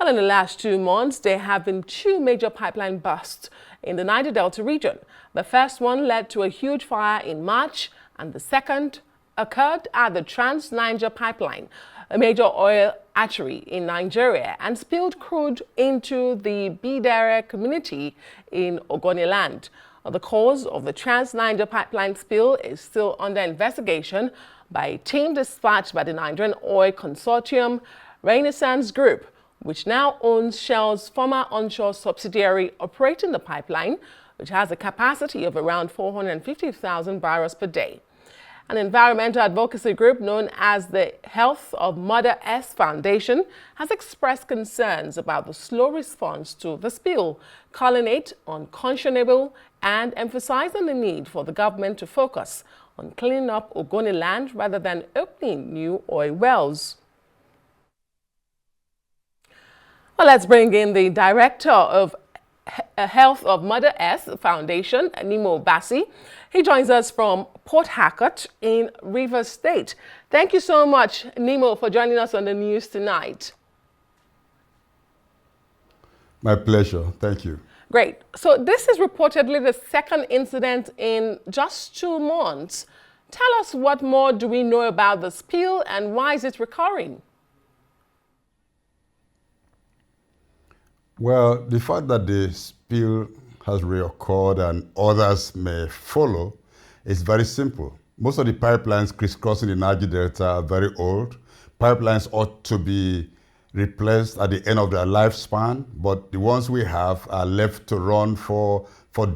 Well, in the last 2 months, there have been 2 major pipeline busts in the Niger Delta region. The first one led to a huge fire in March, and the second occurred at the Trans-Niger pipeline, a major oil artery in Nigeria, and spilled crude into the Bidere community in Ogoniland. The cause of the Trans-Niger pipeline spill is still under investigation by a team dispatched by the Nigerian Oil Consortium Renaissance Group, which now owns Shell's former onshore subsidiary operating the pipeline, which has a capacity of around 450,000 barrels per day. An environmental advocacy group known as the Health of Mother S Foundation has expressed concerns about the slow response to the spill, calling it unconscionable and emphasizing the need for the government to focus on cleaning up Ogoniland rather than opening new oil wells. Well, let's bring in the director of Health of Mother S Foundation, Nemo Bassey. He joins us from Port Harcourt in Rivers State. Thank you so much, Nemo, for joining us on the news tonight. My pleasure. Thank you. Great. So this is reportedly the second incident in just 2 months. Tell us, what more do we know about the spill and why is it recurring? Well, the fact that the spill has reoccurred and others may follow is very simple. Most of the pipelines crisscrossing the Niger Delta are very old. Pipelines ought to be replaced at the end of their lifespan, but the ones we have are left to run for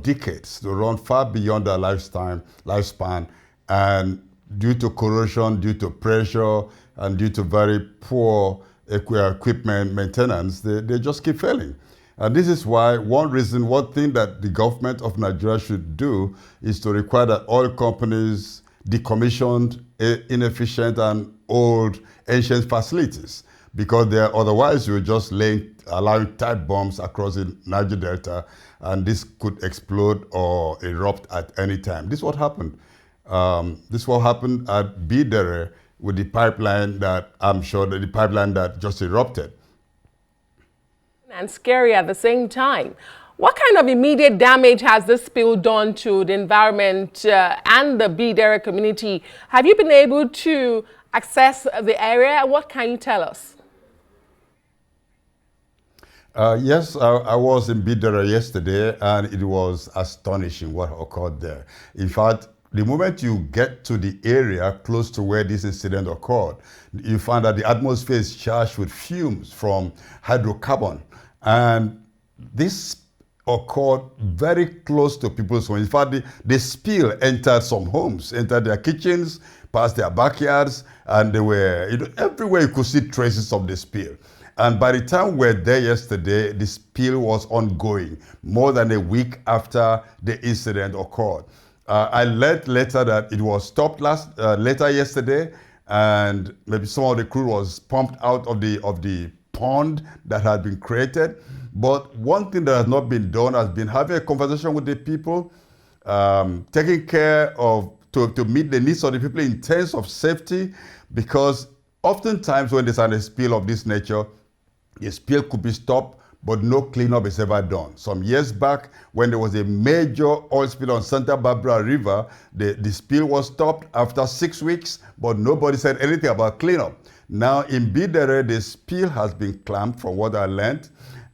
decades, to run far beyond their lifespan. And due to corrosion, due to pressure, and due to very poor equipment maintenance, they just keep failing. And this is why one thing that the government of Nigeria should do is to require that oil companies decommissioned inefficient and old ancient facilities, because otherwise you're just allowing tight bombs across the Niger Delta, and this could explode or erupt at any time. This is what happened. This is what happened at Bidere with the pipeline that the pipeline that just erupted. And scary at the same time. What kind of immediate damage has this spill done to the environment and the Bidere community? Have you been able to access the area? What can you tell us? Yes, I was in Bidere yesterday, and it was astonishing what occurred there. In fact, the moment you get to the area close to where this incident occurred, you find that the atmosphere is charged with fumes from hydrocarbon. And this occurred very close to people's homes. In fact, the spill entered some homes, entered their kitchens, past their backyards, and they were, everywhere you could see traces of the spill. And by the time we were there yesterday, the spill was ongoing, more than a week after the incident occurred. I learned later that it was stopped later yesterday, and maybe some of the crude was pumped out of the pond that had been created. But one thing that has not been done has been having a conversation with the people, taking care of, to meet the needs of the people in terms of safety, because oftentimes when there's a spill of this nature, the spill could be stopped, but no cleanup is ever done. Some years back, when there was a major oil spill on Santa Barbara River, the spill was stopped after 6 weeks, but nobody said anything about cleanup. Now in Bidere, the spill has been clamped, from what I learned,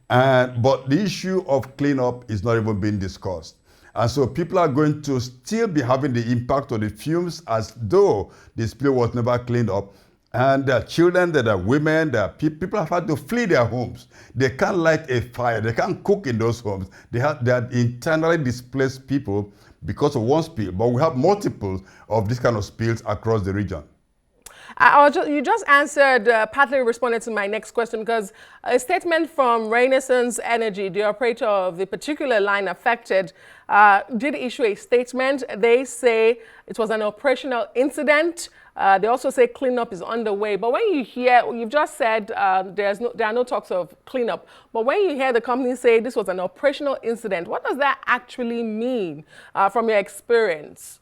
but the issue of cleanup is not even being discussed. And so people are going to still be having the impact of the fumes as though the spill was never cleaned up. And there are children, there are women, there are people have had to flee their homes. They can't light a fire, they can't cook in those homes. They are internally displaced people because of one spill, but we have multiple of these kind of spills across the region. You just answered, partly responded to my next question, because a statement from Renaissance Energy, the operator of the particular line affected, did issue a statement. They say it was an operational incident. They also say cleanup is underway. But when you hear, you've just said there are no talks of cleanup. But when you hear the company say this was an operational incident, what does that actually mean from your experience?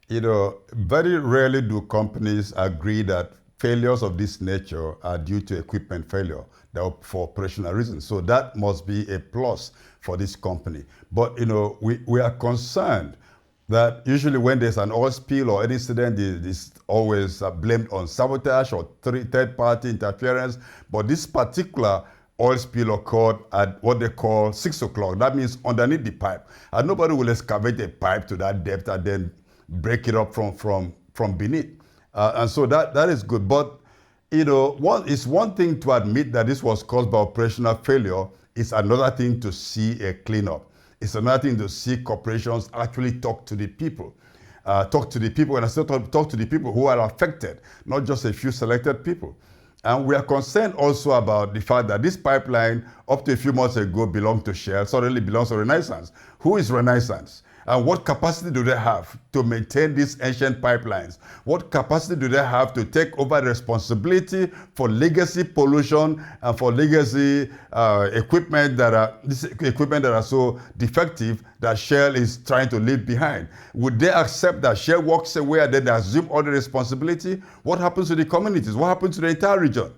Very rarely do companies agree that failures of this nature are due to equipment failure for operational reasons. So that must be a plus for this company. But we are concerned that usually when there's an oil spill or any incident, it's always blamed on sabotage or third-party interference. But this particular oil spill occurred at what they call 6 o'clock. That means underneath the pipe. And nobody will excavate a pipe to that depth and then break it up from beneath. And so that is good. But, it's one thing to admit that this was caused by operational failure. It's another thing to see a cleanup. It's another thing to see corporations actually talk to the people. And I still talk to the people who are affected, not just a few selected people. And we are concerned also about the fact that this pipeline, up to a few months ago, belonged to Shell, suddenly belongs to Renaissance. Who is Renaissance? And what capacity do they have to maintain these ancient pipelines? What capacity do they have to take over responsibility for legacy pollution and for legacy equipment that are so defective that Shell is trying to leave behind? Would they accept that Shell walks away and then they assume all the responsibility? What happens to the communities? What happens to the entire region?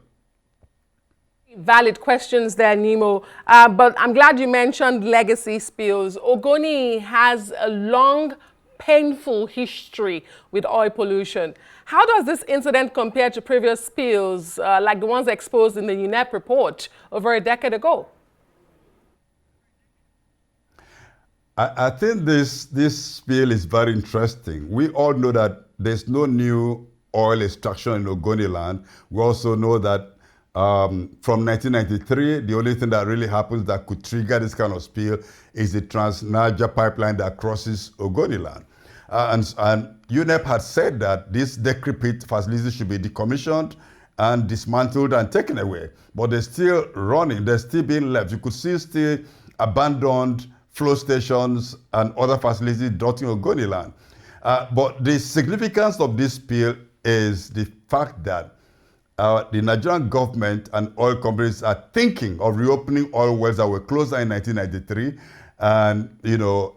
Valid questions there, Nemo. But I'm glad you mentioned legacy spills. Ogoni has a long, painful history with oil pollution. How does this incident compare to previous spills, like the ones exposed in the UNEP report over a decade ago? I think this spill is very interesting. We all know that there's no new oil extraction in Ogoniland. We also know that from 1993, the only thing that really happens that could trigger this kind of spill is the Trans-Niger pipeline that crosses Ogoniland. And UNEP had said that this decrepit facility should be decommissioned and dismantled and taken away. But they're still running, they're still being left. You could see still abandoned flow stations and other facilities dotting Ogoniland. But the significance of this spill is the fact that the Nigerian government and oil companies are thinking of reopening oil wells that were closed in 1993, and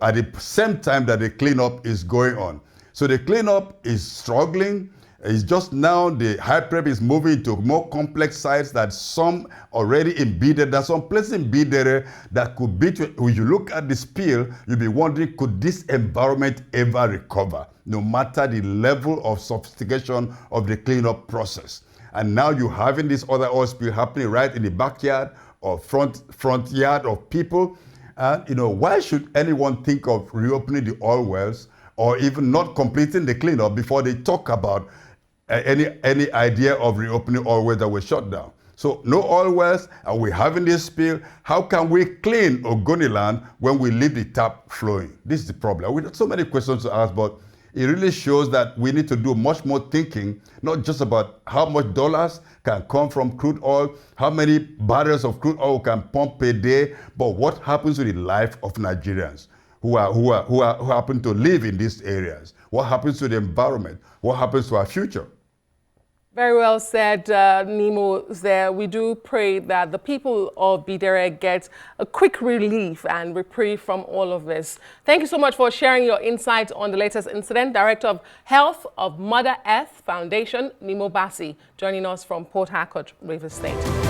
at the same time that the cleanup is going on. So the cleanup is struggling. It's just now the high prep is moving to more complex sites that some already in Bidere. There's some places in Bidere that could be, when you look at the spill, you'll be wondering, could this environment ever recover, no matter the level of sophistication of the cleanup process? And now you're having this other oil spill happening right in the backyard or front yard of people. And why should anyone think of reopening the oil wells or even not completing the cleanup before they talk about any idea of reopening oil wells that were shut down? So no oil wells, and we're having this spill. How can we clean Ogoniland when we leave the tap flowing? This is the problem. We have so many questions to ask, but it really shows that we need to do much more thinking, not just about how much dollars can come from crude oil, how many barrels of crude oil can pump per day, but what happens to the life of Nigerians who happen to live in these areas? What happens to the environment? What happens to our future? Very well said, Nemo. There, we do pray that the people of Bidere get a quick relief and reprieve from all of this. Thank you so much for sharing your insights on the latest incident. Director of Health of Mother Earth Foundation, Nemo Bassey, joining us from Port Harcourt, Rivers State.